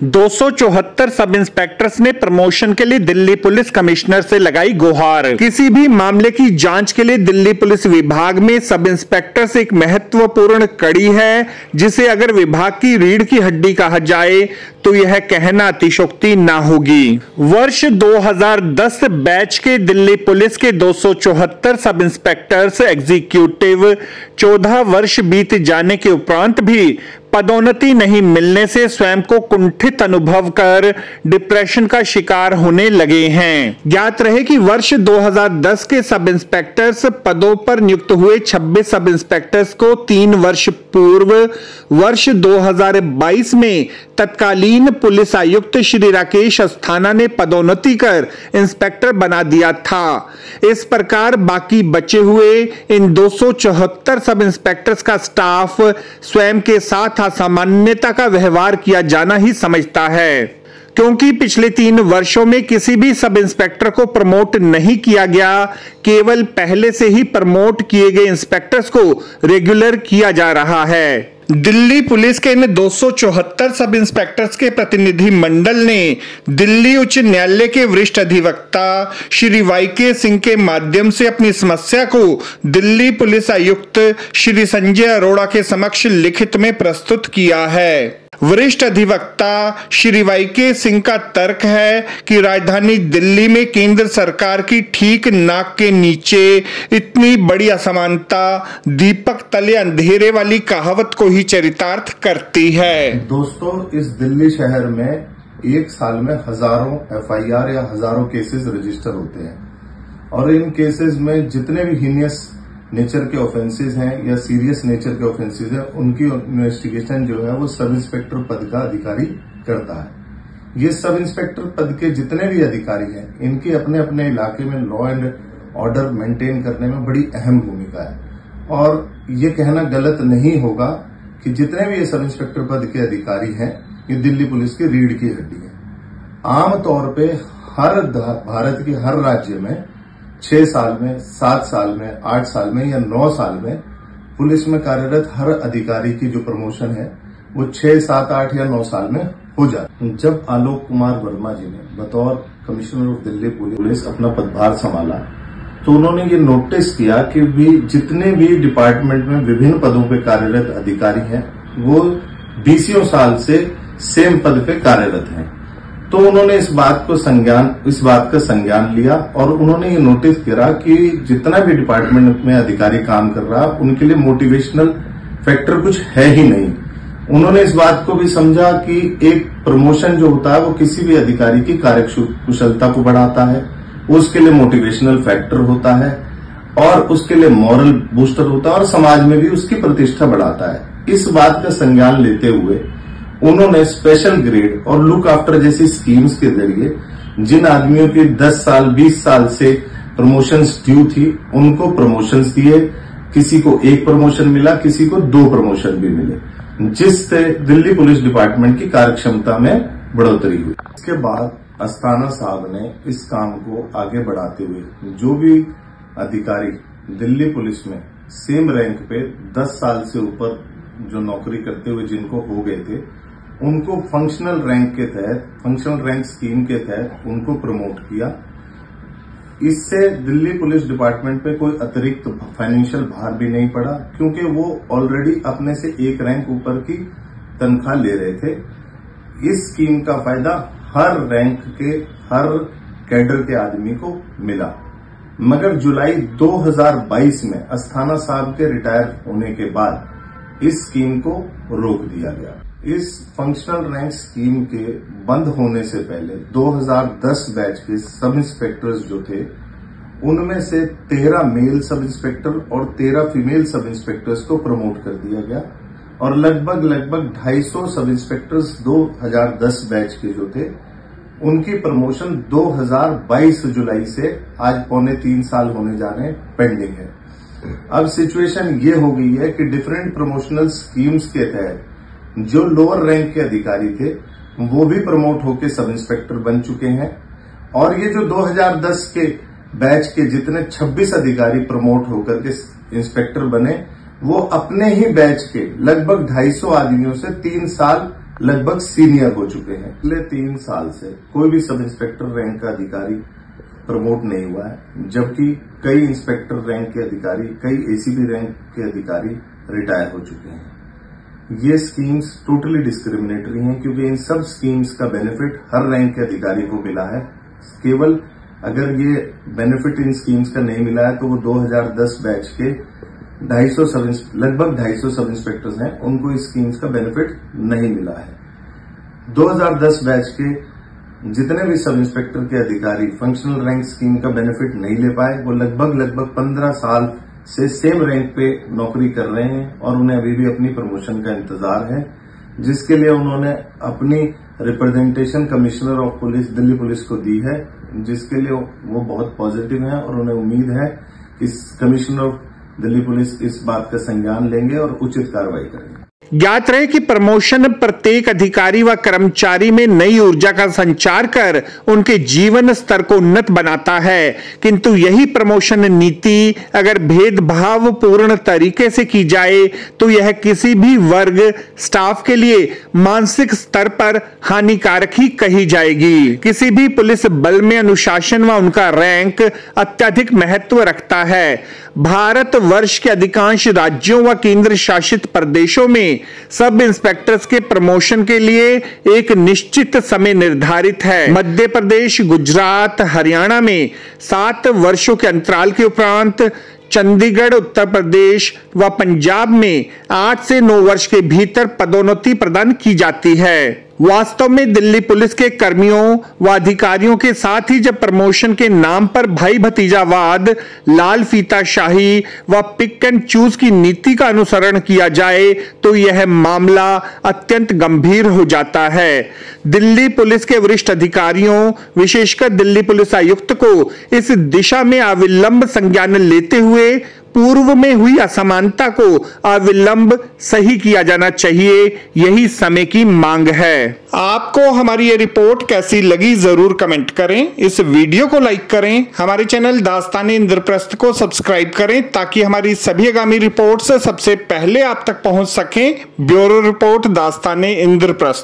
274 सब इंस्पेक्टर्स ने प्रमोशन के लिए दिल्ली पुलिस कमिश्नर से लगाई गुहार। किसी भी मामले की जांच के लिए दिल्ली पुलिस विभाग में सब इंस्पेक्टर्स एक महत्वपूर्ण कड़ी है, जिसे अगर विभाग की रीढ़ की हड्डी कहा जाए तो यह कहना अतिशयोक्ति ना होगी। वर्ष 2010 बैच के दिल्ली पुलिस के 274 सब इंस्पेक्टर्स एग्जीक्यूटिव 14 वर्ष बीत जाने के उपरांत भी पदोन्नति नहीं मिलने से स्वयं को कुंठित अनुभव कर डिप्रेशन का शिकार होने लगे हैं। ज्ञात रहे कि वर्ष 2010 के सब इंस्पेक्टर्स पदों पर नियुक्त हुए 26 सब इंस्पेक्टर्स को 3 वर्ष पूर्व वर्ष 2022 में तत्कालीन पुलिस आयुक्त श्री राकेश अस्थाना ने पदोन्नति कर इंस्पेक्टर बना दिया था। इस प्रकार बाकी बचे हुए इन 274 सब इंस्पेक्टर्स का स्टाफ स्वयं के साथ असामान्यता का व्यवहार किया जाना ही समझता है, क्योंकि पिछले 3 वर्षों में किसी भी सब इंस्पेक्टर को प्रमोट नहीं किया गया। केवल पहले से ही प्रमोट किए गए इंस्पेक्टर्स को रेगुलर किया जा रहा है। दिल्ली पुलिस के इन 274 सब इंस्पेक्टर्स के प्रतिनिधि मंडल ने दिल्ली उच्च न्यायालय के वरिष्ठ अधिवक्ता श्री वाईके सिंह के माध्यम से अपनी समस्या को दिल्ली पुलिस आयुक्त श्री संजय अरोड़ा के समक्ष लिखित में प्रस्तुत किया है। वरिष्ठ अधिवक्ता श्री वाईके सिंह का तर्क है कि राजधानी दिल्ली में केंद्र सरकार की ठीक नाक के नीचे इतनी बड़ी असमानता दीपक तले अंधेरे वाली कहावत को ही चरितार्थ करती है। दोस्तों, इस दिल्ली शहर में एक साल में हजारों एफआईआर या हजारों केसेस रजिस्टर होते हैं और इन केसेस में जितने भी हीनियस नेचर के ऑफेंसेस हैं या सीरियस नेचर के ऑफेंसेस हैं, उनकी इन्वेस्टिगेशन जो है वो सब इंस्पेक्टर पद का अधिकारी करता है। ये सब इंस्पेक्टर पद के जितने भी अधिकारी हैं, इनकी अपने अपने इलाके में लॉ एंड ऑर्डर मेंटेन करने में बड़ी अहम भूमिका है और ये कहना गलत नहीं होगा कि जितने भी ये सब इंस्पेक्टर पद के अधिकारी हैं, ये दिल्ली पुलिस की रीढ़ की हड्डी है। आमतौर पे भारत के हर राज्य में 6 साल में, 7 साल में, 8 साल में या 9 साल में पुलिस में कार्यरत हर अधिकारी की जो प्रमोशन है वो 6, 7, 8 या 9 साल में हो जाती है। जब आलोक कुमार वर्मा जी ने बतौर कमिश्नर ऑफ दिल्ली पुलिस अपना पदभार संभाला तो उन्होंने ये नोटिस किया कि भी जितने भी डिपार्टमेंट में विभिन्न पदों पे कार्यरत अधिकारी हैं वो 20 साल से सेम पद पे कार्यरत हैं। तो उन्होंने इस बात का संज्ञान लिया और उन्होंने ये नोटिस करा कि जितना भी डिपार्टमेंट में अधिकारी काम कर रहा उनके लिए मोटिवेशनल फैक्टर कुछ है ही नहीं। उन्होंने इस बात को भी समझा कि एक प्रमोशन जो होता है वो किसी भी अधिकारी की कार्यकुशलता को बढ़ाता है, उसके लिए मोटिवेशनल फैक्टर होता है और उसके लिए मॉरल बूस्टर होता है और समाज में भी उसकी प्रतिष्ठा बढ़ाता है। इस बात का संज्ञान लेते हुए उन्होंने स्पेशल ग्रेड और लुक आफ्टर जैसी स्कीम्स के जरिए जिन आदमियों की 10 साल 20 साल से प्रमोशंस ड्यू थी उनको प्रमोशंस दिए। किसी को 1 प्रमोशन मिला, किसी को 2 प्रमोशन भी मिले, जिससे दिल्ली पुलिस डिपार्टमेंट की कार्यक्षमता में बढ़ोतरी हुई। इसके बाद अस्थाना साहब ने इस काम को आगे बढ़ाते हुए जो भी अधिकारी दिल्ली पुलिस में सेम रैंक पे 10 साल से ऊपर जो नौकरी करते हुए जिनको हो गए थे उनको फंक्शनल रैंक स्कीम के तहत उनको प्रमोट किया। इससे दिल्ली पुलिस डिपार्टमेंट पे कोई अतिरिक्त फाइनेंशियल भार भी नहीं पड़ा, क्योंकि वो ऑलरेडी अपने से 1 रैंक ऊपर की तनख्वाह ले रहे थे। इस स्कीम का फायदा हर रैंक के हर कैडर के आदमी को मिला, मगर जुलाई 2022 में अस्थाना साहब के रिटायर होने के बाद इस स्कीम को रोक दिया गया। इस फंक्शनल रैंक स्कीम के बंद होने से पहले 2010 बैच के सब इंस्पेक्टर्स जो थे उनमें से 13 मेल सब इंस्पेक्टर और 13 फीमेल सब इंस्पेक्टर्स को प्रमोट कर दिया गया और लगभग 250 सब इंस्पेक्टर्स 2010 बैच के जो थे उनकी प्रमोशन 2022 जुलाई से आज 2.25 साल होने जाने पेंडिंग है। अब सिचुएशन ये हो गई है कि डिफरेंट प्रमोशनल स्कीम्स के तहत जो लोअर रैंक के अधिकारी थे वो भी प्रमोट होकर सब इंस्पेक्टर बन चुके हैं और ये जो 2010 के बैच के जितने 26 अधिकारी प्रमोट होकर के इंस्पेक्टर बने वो अपने ही बैच के लगभग 250 आदमियों से 3 साल लगभग सीनियर हो चुके हैं। पिछले 3 साल से कोई भी सब इंस्पेक्टर रैंक का अधिकारी प्रमोट नहीं हुआ है, जबकि कई इंस्पेक्टर रैंक के अधिकारी, कई एसीपी रैंक के अधिकारी रिटायर हो चुके हैं। ये स्कीम्स टोटली डिस्क्रिमिनेटरी हैं, क्योंकि इन सब स्कीम्स का बेनिफिट हर रैंक के अधिकारी को मिला है। केवल अगर ये बेनिफिट इन स्कीम्स का नहीं मिला है तो वो 2010 बैच के लगभग 250 सब इंस्पेक्टर्स हैं, उनको इस स्कीम्स का बेनिफिट नहीं मिला है। 2010 बैच के जितने भी सब इंस्पेक्टर के अधिकारी फंक्शनल रैंक स्कीम का बेनिफिट नहीं ले पाए, वो लगभग 15 साल से सेम रैंक पे नौकरी कर रहे हैं और उन्हें अभी भी अपनी प्रमोशन का इंतजार है, जिसके लिए उन्होंने अपनी representation commissioner of police Delhi police को दी है, जिसके लिए वो बहुत पॉजिटिव हैं और उन्हें उम्मीद है कि कमिश्नर ऑफ दिल्ली पुलिस इस बात का संज्ञान लेंगे और उचित कार्रवाई करेंगे। ज्ञात रहे कि प्रमोशन प्रत्येक अधिकारी व कर्मचारी में नई ऊर्जा का संचार कर उनके जीवन स्तर को उन्नत बनाता है, किंतु यही प्रमोशन नीति अगर भेदभाव पूर्ण तरीके से की जाए तो यह किसी भी वर्ग स्टाफ के लिए मानसिक स्तर पर हानिकारक ही कही जाएगी। किसी भी पुलिस बल में अनुशासन व उनका रैंक अत्यधिक महत्व रखता है। भारत वर्ष के अधिकांश राज्यों व केंद्र शासित प्रदेशों में सब इंस्पेक्टर्स के प्रमोशन के लिए एक निश्चित समय निर्धारित है। मध्य प्रदेश, गुजरात, हरियाणा में 7 वर्षों के अंतराल के उपरांत, चंडीगढ़, उत्तर प्रदेश व पंजाब में 8 से 9 वर्ष के भीतर पदोन्नति प्रदान की जाती है। वास्तव में दिल्ली पुलिस के कर्मियों व अधिकारियों के साथ ही जब प्रमोशन के नाम पर भाई भतीजावाद, लाल फीताशाही व पिक एंड चूज की नीति का अनुसरण किया जाए तो यह मामला अत्यंत गंभीर हो जाता है। दिल्ली पुलिस के वरिष्ठ अधिकारियों, विशेषकर दिल्ली पुलिस आयुक्त को इस दिशा में अविलंब संज्ञान लेते हुए पूर्व में हुई असमानता को अविलंब सही किया जाना चाहिए, यही समय की मांग है। आपको हमारी ये रिपोर्ट कैसी लगी जरूर कमेंट करें। इस वीडियो को लाइक करें, हमारे चैनल दास्ताने इंद्रप्रस्थ को सब्सक्राइब करें ताकि हमारी सभी आगामी रिपोर्ट्स सबसे पहले आप तक पहुंच सकें। Bureau report Dastane Indraprastha.